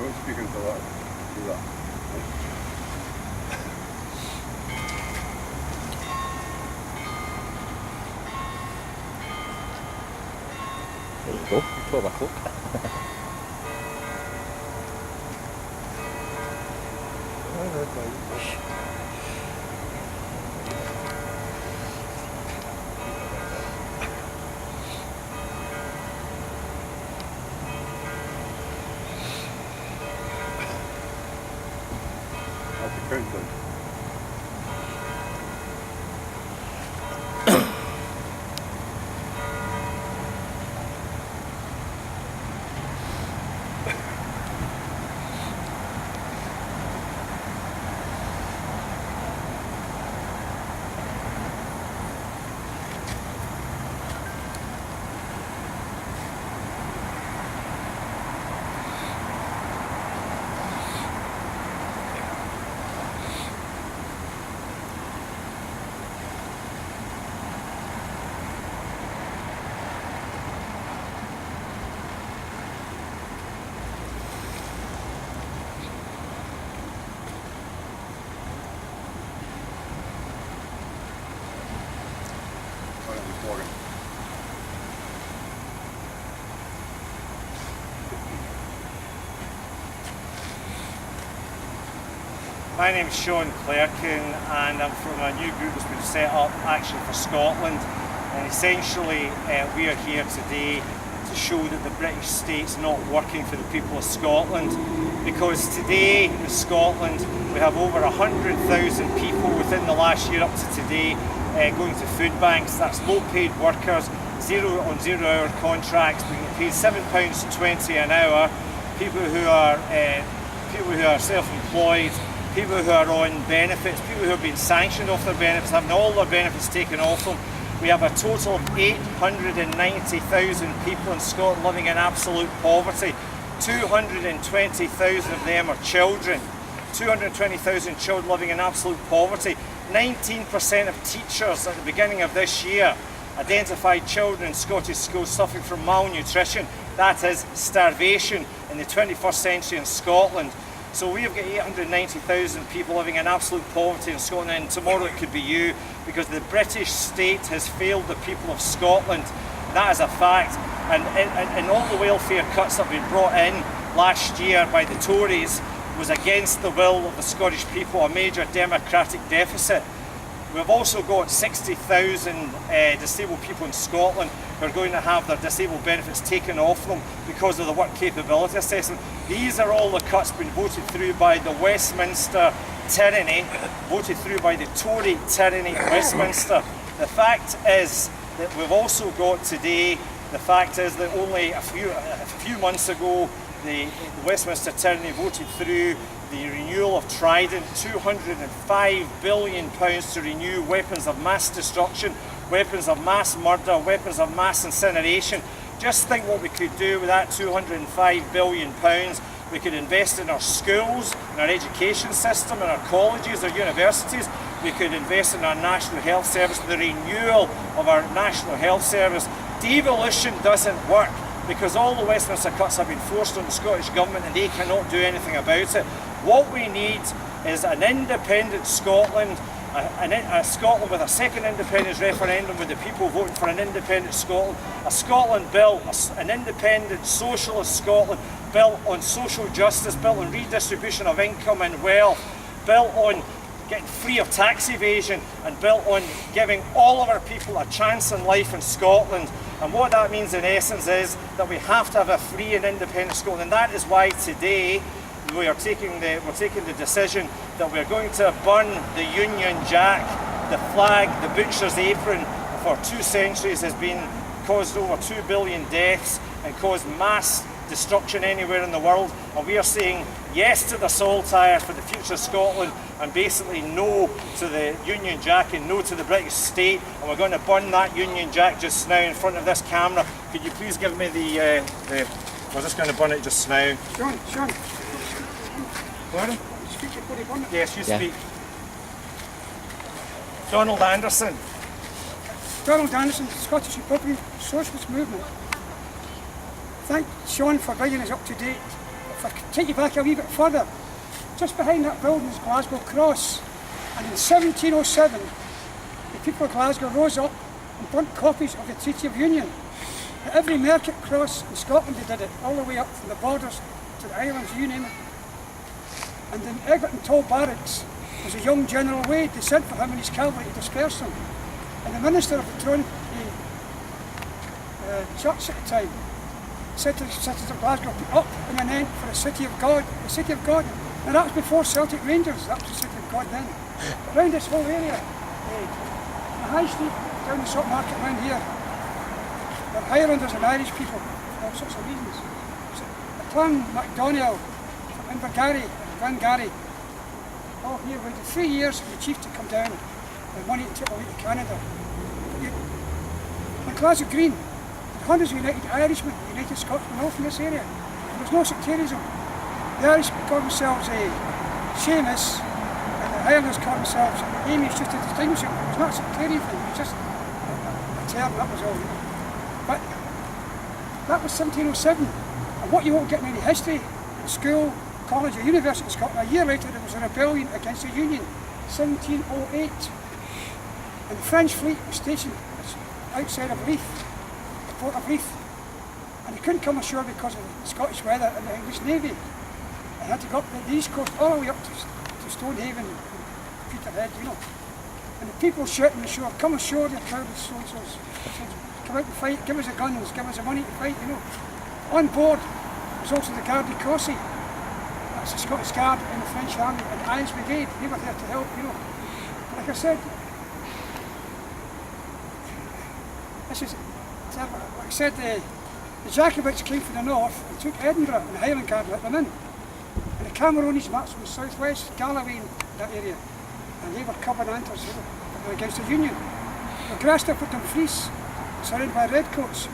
Don't speak into that. Do that. There you go, 12 o'clock. That's the countdown. Morgan. My name's Sean Clerkin and I'm from a new group that's been set up, Action for Scotland, and essentially we are here today to show that the British state's not working for the people of Scotland, because today in Scotland we have over 100,000 people within the last year up to today going to food banks. That's low paid workers, 0 hour contracts, being paid £7.20 an hour, people who are self-employed, people who are on benefits, people who have been sanctioned off their benefits, having all their benefits taken off them. We have a total of 890,000 people in Scotland living in absolute poverty. 220,000 of them are children. 220,000 children living in absolute poverty. 19% of teachers at the beginning of this year identified children in Scottish schools suffering from malnutrition. That is starvation in the 21st century in Scotland. So we have got 890,000 people living in absolute poverty in Scotland, and tomorrow it could be you, because the British state has failed the people of Scotland. That is a fact. And all the welfare cuts that have been brought in last year by the Tories was against the will of the Scottish people, a major democratic deficit. We've also got 60,000 disabled people in Scotland who are going to have their disabled benefits taken off them because of the work capability assessment. These are all the cuts being voted through by the Westminster tyranny, voted through by the Tory tyranny in Westminster. The fact is that we've also got today, the fact is that only a few months ago the Westminster tyranny voted through the renewal of Trident, £205 billion to renew weapons of mass destruction, weapons of mass murder, weapons of mass incineration. Just think what we could do with that £205 billion. We could invest in our schools, in our education system, in our colleges, our universities. We could invest in our National Health Service, the renewal of our National Health Service. Devolution doesn't work, because all the Westminster cuts have been forced on the Scottish Government and they cannot do anything about it. What we need is an independent Scotland, a Scotland with a second independence referendum, with the people voting for an independent Scotland, a Scotland built, an independent socialist Scotland, built on social justice, built on redistribution of income and wealth, built on getting free of tax evasion, and built on giving all of our people a chance in life in Scotland. And what that means in essence is that we have to have a free and independent Scotland, and that is why today we're taking the decision that we're going to burn the Union Jack, the flag, the butcher's apron. For 2 centuries has been caused over 2 billion deaths and caused mass destruction anywhere in the world, and we are saying yes to the saltire for the future of Scotland, and basically no to the Union Jack and no to the British state, and we're going to burn that Union Jack just now in front of this camera. Could you please give me the we're just going to burn it just now. Sean. Pardon? Speak before you burn it. Yes, you speak. Donald Anderson. Donald Anderson, Scottish Republican Socialist Movement. Thank Sean for bringing us up to date if I could take you back a wee bit further, just behind that building is Glasgow Cross. And in 1707, the people of Glasgow rose up and burnt copies of the Treaty of Union. At every market cross in Scotland they did it, all the way up from the borders to the islands, you name it. And in Egerton Toll Barracks was a young General Wade. They sent for him and his cavalry to disperse them. And the minister of the Throne, church at the time, said to the citizens of Glasgow, put up in an end for the City of God. The City of God. Now that was before Celtic Rangers, that was the City of God then. But around this whole area, the High Street, down the shop market around here, they're Highlanders and Irish people for all sorts of reasons. So the clan MacDonnell from Invergary and Glengarry, all here waited 3 years for the chief to come down with money to take away to Canada. On Glasgow Green, hundreds of United Irishmen, United Scotsmen, all from this area. There was no sectarianism. The Irish called themselves Seamus, and the Highlanders called themselves Amish, just to distinguish them. It was not a sectarian thing, it was just a term, that was all. But that was 1707, and what you won't get in any history, in school, college or university in Scotland, a year later there was a rebellion against the Union, 1708. And the French fleet was stationed outside of Leith, the port of Leith, and they couldn't come ashore because of the Scottish weather and the English Navy. They had to go up the east coast all the way up to Stonehaven and Peterhead, you know. And the people shouting ashore, come ashore, you're proud of so-and-so's. Come out and fight, give us the guns, give us the money to fight, you know. On board was also the Garde du Corsi. That's the Scottish Guard and the French Army and the Irish Brigade. They were there to help, you know. But like I said, this is, like I said, the Jacobites came from the north and took Edinburgh, and the Highland Guard let them in. And the Cameronians marched from the southwest, Galloway in that area, and they were Covenanters, you know, they were against the Union. The Grasta put them Dumfries, surrounded by redcoats.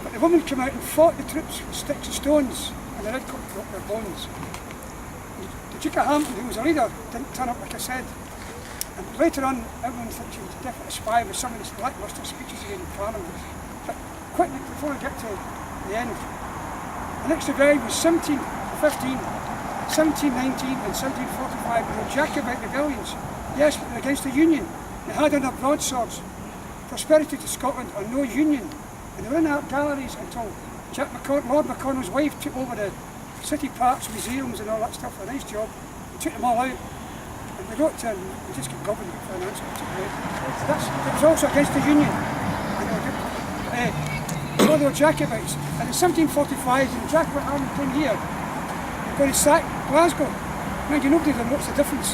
But the women came out and fought the troops with sticks and stones, and the redcoats broke their bones. The Duke of Hampton, who was a leader, didn't turn up, like I said. And later on, everyone thinks he was definitely a spy with some of these lacklustre speeches again in Parliament. But quickly, before I get to the end, the next rebellion was 1715, 1719 and 1745. They were Jacobite rebellions. Yes, but they were against the Union. They had on their broadswords, prosperity to Scotland or no Union. And they were in art galleries until Lord McConnell's wife took over the city parks, museums and all that stuff, a nice job, and took them all out. And they wrote to him, we just get government finance. It was also against the Union. So they were Jacobites. And in 1745, when the Jacobite army came here, they were going to sack Glasgow. Mind you, nobody knows the difference.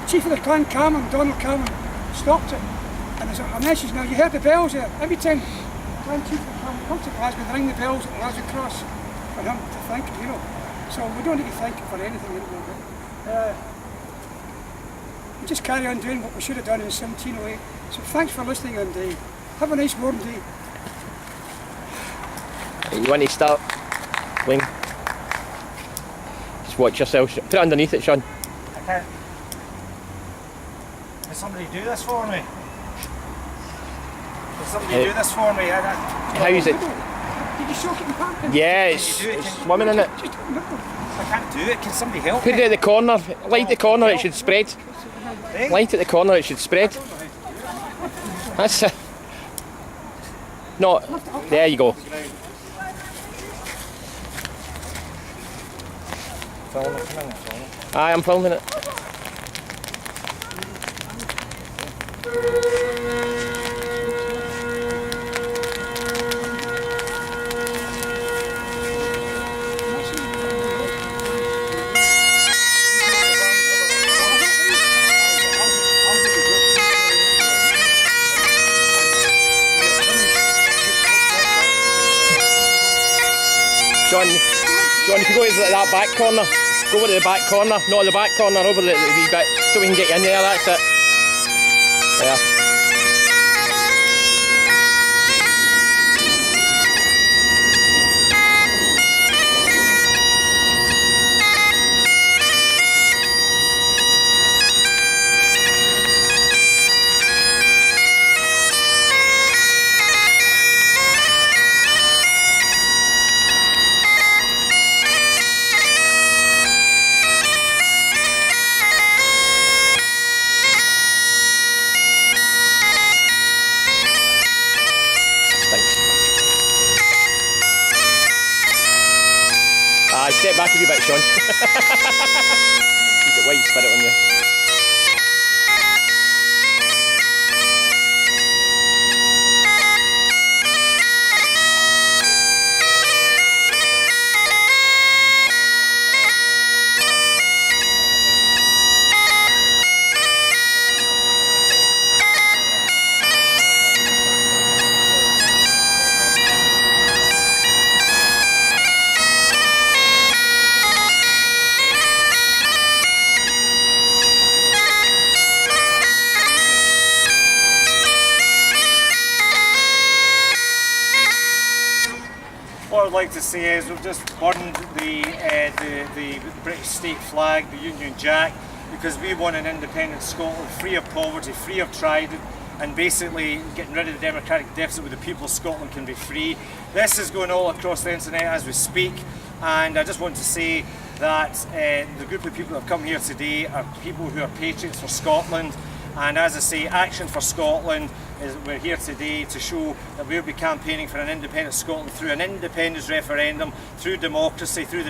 The chief of the clan, Cameron, Donald Cameron, stopped it. And there's a message now, you heard the bells there. Every time the clan chief of the clan comes to Glasgow, they ring the bells at Glasgow Cross for him to thank him, you know. So we don't need to thank him for anything anymore. We just carry on doing what we should have done in 1708. So thanks for listening, and have a nice warm day. You want to start, Wing? Just watch yourself. Put it underneath it, Sean. I can't. Can somebody do this for me? Can somebody do this for me? How is it? Did you soak it in pumpkin? Yeah, it's swimming in it. I can't do it. Can somebody help Put me? it at the corner. Light the corner, it should spread. Light at the corner, it should spread. That's it. No, there you go. Aye, I'm filming it. John, if you go to that back corner, go over to the back corner, not the back corner, over the wee bit, so we can get you in there, that's it. There. step back a wee bit, Sean. You've got white spirit on you. What I'd like to say is we've just burned the British state flag, the Union Jack, because we want an independent Scotland, free of poverty, free of trident, and basically getting rid of the democratic deficit where the people of Scotland can be free. This is going all across the internet as we speak, and I just want to say that the group of people that have come here today are people who are patriots for Scotland. And as I say, Action for Scotland, we're here today to show that we'll be campaigning for an independent Scotland through an independence referendum, through democracy, through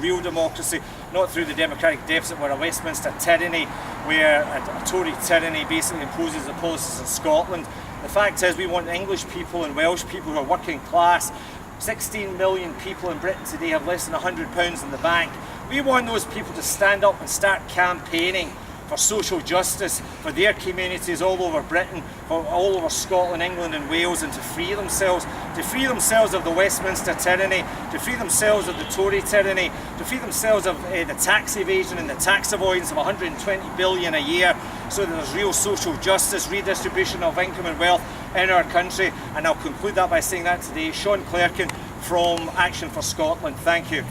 real democracy, not through the democratic deficit where a Westminster tyranny, where a Tory tyranny basically imposes the policies in Scotland. The fact is we want English people and Welsh people who are working class. 16 million people in Britain today have less than £100 in the bank. We want those people to stand up and start campaigning for social justice, for their communities all over Britain, for all over Scotland, England and Wales, and to free themselves of the Westminster tyranny, to free themselves of the Tory tyranny, to free themselves of the tax evasion and the tax avoidance of 120 billion a year, so that there's real social justice, redistribution of income and wealth in our country. And I'll conclude that by saying that today. Sean Clerkin from Action for Scotland. Thank you.